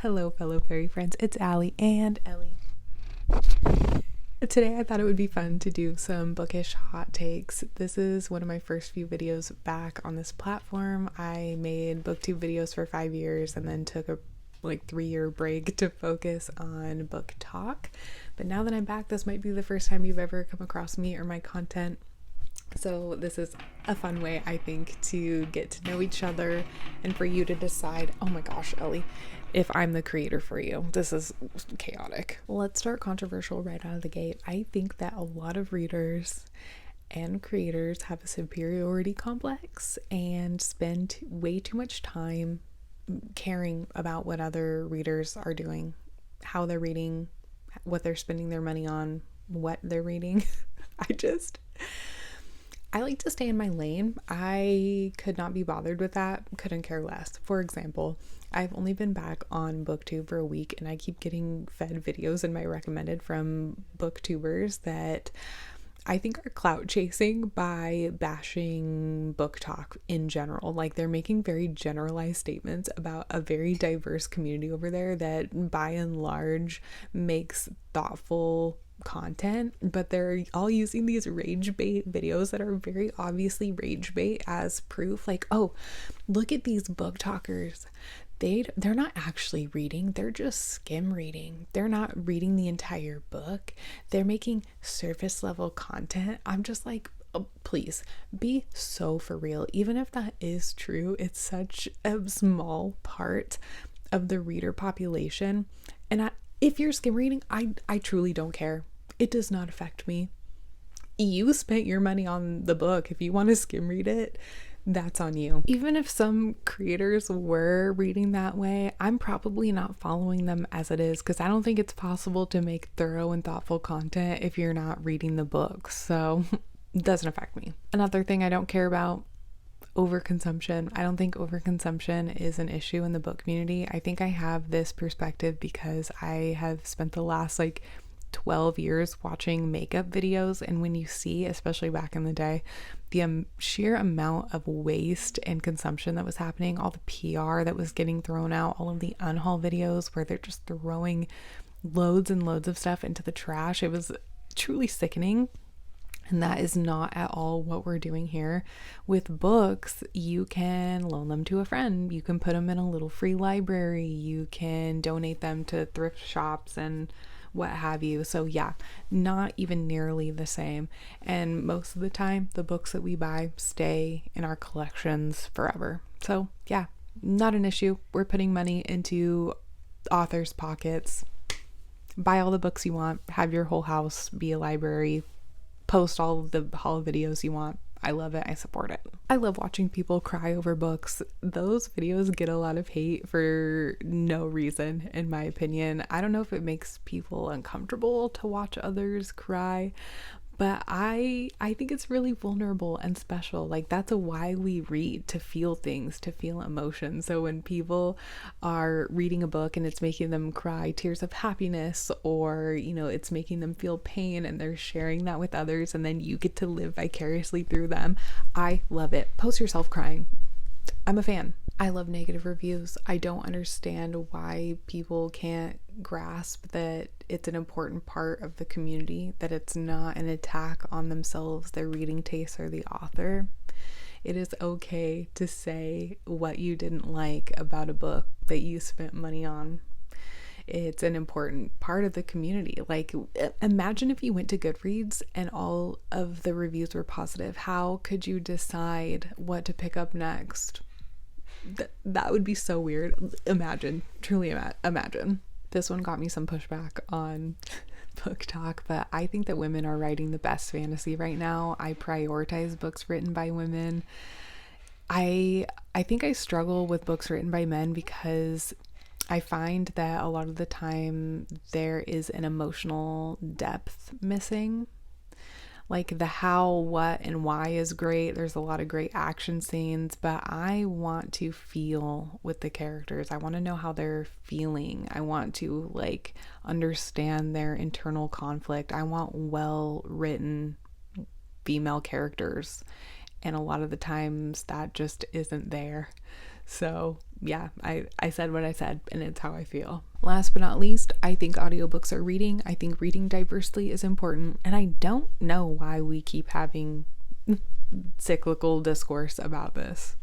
Hello, fellow fairy friends. It's Allie and Ellie. Today I thought it would be fun to do some bookish hot takes. This is one of my first few videos back on this platform. I made Booktube videos for 5 years and then took a 3-year break to focus on book talk. But now that I'm back, this might be the first time you've ever come across me or my content. So this is a fun way, I think, to get to know each other and for you to decide, oh my gosh, Ellie, if I'm the creator for you. This is chaotic. Let's start controversial right out of the gate. I think that a lot of readers and creators have a superiority complex and spend way too much time caring about what other readers are doing, how they're reading, what they're spending their money on, what they're reading. I like to stay in my lane. I could not be bothered with that, couldn't care less. For example, I've only been back on Booktube for a week and I keep getting fed videos in my recommended from booktubers that I think are clout chasing by bashing book talk in general. Like, they're making very generalized statements about a very diverse community over there that by and large makes thoughtful content, but they're all using these rage bait videos that are very obviously rage bait as proof. Like, oh, look at these book talkers. They're not actually reading, they're just skim reading. They're not reading the entire book. They're making surface level content. I'm just like, oh, please be so for real. Even if that is true, it's such a small part of the reader population. And if you're skim reading, I truly don't care. It does not affect me. You spent your money on the book. If you want to skim read it, that's on you. Even if some creators were reading that way, I'm probably not following them as it is, because I don't think it's possible to make thorough and thoughtful content if you're not reading the book. So it doesn't affect me. Another thing I don't care about, overconsumption. I don't think overconsumption is an issue in the book community. I think I have this perspective because I have spent the last 12 years watching makeup videos, and when you see, especially back in the day, the sheer amount of waste and consumption that was happening, all the PR that was getting thrown out, all of the unhaul videos where they're just throwing loads and loads of stuff into the trash, it was truly sickening. And that is not at all what we're doing here. With books, you can loan them to a friend. You can put them in a little free library. You can donate them to thrift shops and what have you. So yeah, not even nearly the same. And most of the time, the books that we buy stay in our collections forever. So yeah, not an issue. We're putting money into authors' pockets. Buy all the books you want. Have your whole house be a library. Post all of the haul videos you want. I love it. I support it. I love watching people cry over books. Those videos get a lot of hate for no reason, in my opinion. I don't know if it makes people uncomfortable to watch others cry, but I think it's really vulnerable and special. That's why we read, to feel things, to feel emotions. So when people are reading a book and it's making them cry tears of happiness, or it's making them feel pain and they're sharing that with others, and then you get to live vicariously through them, I love it. Post yourself crying. I'm a fan. I love negative reviews. I don't understand why people can't grasp that it's an important part of the community, that it's not an attack on themselves, their reading tastes, or the author. It is okay to say what you didn't like about a book that you spent money on. It's an important part of the community. Imagine if you went to Goodreads and all of the reviews were positive. How could you decide what to pick up next? That would be so weird. Imagine, truly imagine. This one got me some pushback on book talk, but I think that women are writing the best fantasy right now. I prioritize books written by women. I think I struggle with books written by men because I find that a lot of the time there is an emotional depth missing. The how, what, and why is great. There's a lot of great action scenes, but I want to feel with the characters. I want to know how they're feeling. I want to understand their internal conflict. I want well-written female characters. And a lot of the times that just isn't there. So yeah, I said what I said, and it's how I feel. Last but not least, I think audiobooks are reading. I think reading diversely is important, and I don't know why we keep having cyclical discourse about this.